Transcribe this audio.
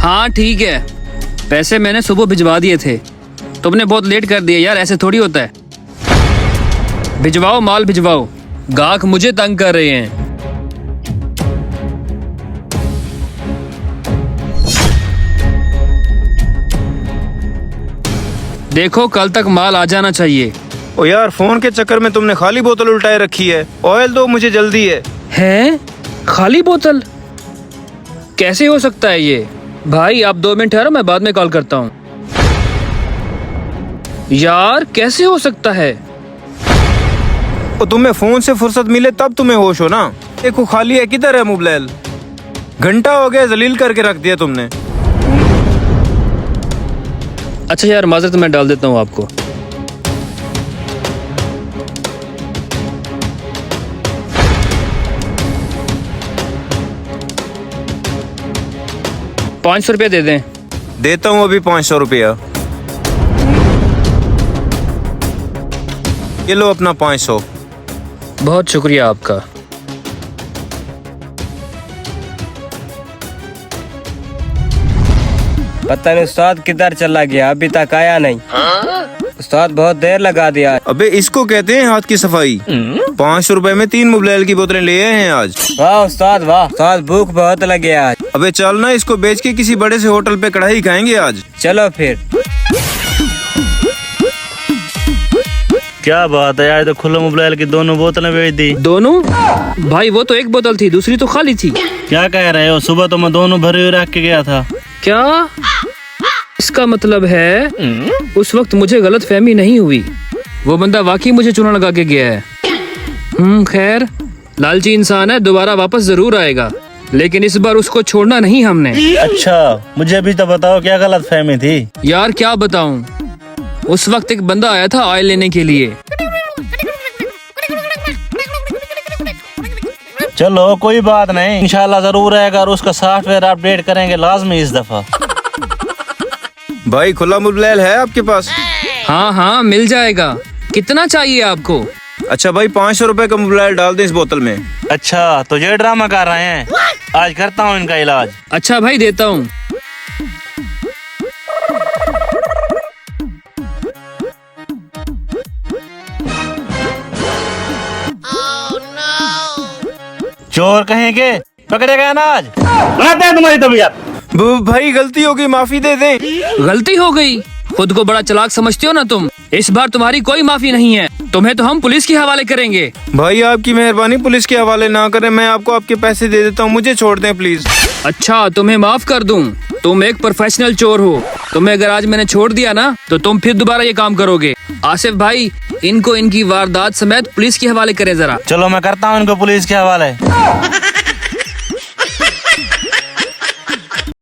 हाँ ठीक है, पैसे मैंने सुबह भिजवा दिए थे। तुमने बहुत लेट कर दिया यार, ऐसे थोड़ी होता है। भिजवाओ माल भिजवाओ, गाहक मुझे तंग कर रहे हैं। देखो कल तक माल आ जाना चाहिए। ओ यार, फोन के चक्कर में तुमने खाली बोतल उल्टाए रखी है। ऑयल दो, मुझे जल्दी है। हैं? खाली बोतल? कैसे हो सकता है ये? भाई आप 2 मिनट ठहरो, मैं बाद में कॉल करता हूँ। यार कैसे हो सकता है? ओ तुम्हें फोन से फुर्सत मिले तब तुम्हें होश हो ना। देखो खाली है, किधर है मोबाइल? घंटा हो गया जलील करके रख दिया तुमने। अच्छा यार माजरत, मैं डाल देता हूँ आपको। ₹500 दे दें। देता हूँ अभी 500 रुपया। ये लो अपना 500। बहुत शुक्रिया आपका। पता नहीं उस्ताद किधर चला गया, अभी तक आया नहीं। उस्ताद बहुत देर लगा दिया। अबे इसको कहते हैं हाथ की सफाई। 500 रुपए में 3 मोबाइल की बोतलें ले आए हैं आज। वाह उस्ताद वाह, उस्ताद भूख बहुत लगे आज। अबे चल ना, इसको बेच के किसी बड़े से होटल पे कढ़ाई खाएंगे आज। चलो फिर। क्या बात है यार, तो खुला मोबाइल की दोनों बोतलें बेच दी। दोनों? भाई वो तो एक बोतल थी, दूसरी तो खाली थी। क्या कह रहे हो? सुबह तो मैं दोनों भरे हुए रख के गया था। क्या? इसका मतलब है उस वक्त मुझे गलत फहमी नहीं हुई, वो बंदा वाकई मुझे चूना लगा के गया है। खैर, लालची इंसान है, दोबारा वापस जरूर आएगा, लेकिन इस बार उसको छोड़ना नहीं हमने। अच्छा मुझे भी तो बताओ, क्या गलत फहमी थी? यार क्या बताऊं, उस वक्त एक बंदा आया था ऑयल लेने के लिए। चलो कोई बात नहीं, इंशाल्लाह जरूर आएगा और उसका सॉफ्टवेयर अपडेट करेंगे लाजमी इस दफा। भाई खुला मोबाइल है आपके पास? हाँ हाँ मिल जाएगा। कितना चाहिए आपको? अच्छा भाई, 500 रुपए का मोबाइल डाल दे इस बोतल में। अच्छा तो ये ड्रामा कर रहे हैं, आज करता हूँ इनका इलाज। अच्छा भाई देता हूँ। चोर कहेंगे, पकड़े गए ना आज। बनाते हैं तुम्हारी तबीयत। भाई गलती होगी, माफी दे दे। गलती हो गई? खुद को बड़ा चालाक समझते हो ना तुम। इस बार तुम्हारी कोई माफी नहीं है, तुम्हें तो हम पुलिस के हवाले करेंगे। भाई आपकी मेहरबानी, पुलिस के हवाले ना करें, मैं आपको आपके पैसे दे देता हूँ, मुझे छोड़ दें प्लीज। अच्छा तुम्हें माफ कर दूं? तुम एक प्रोफेशनल चोर हो, तुम्हें अगर आज मैंने छोड़ दिया ना तो तुम फिर दोबारा ये काम करोगे। आसिफ भाई, इनको इनकी वारदात समेत पुलिस के हवाले करें जरा। चलो मैं करता हूँ इनको पुलिस के हवाले।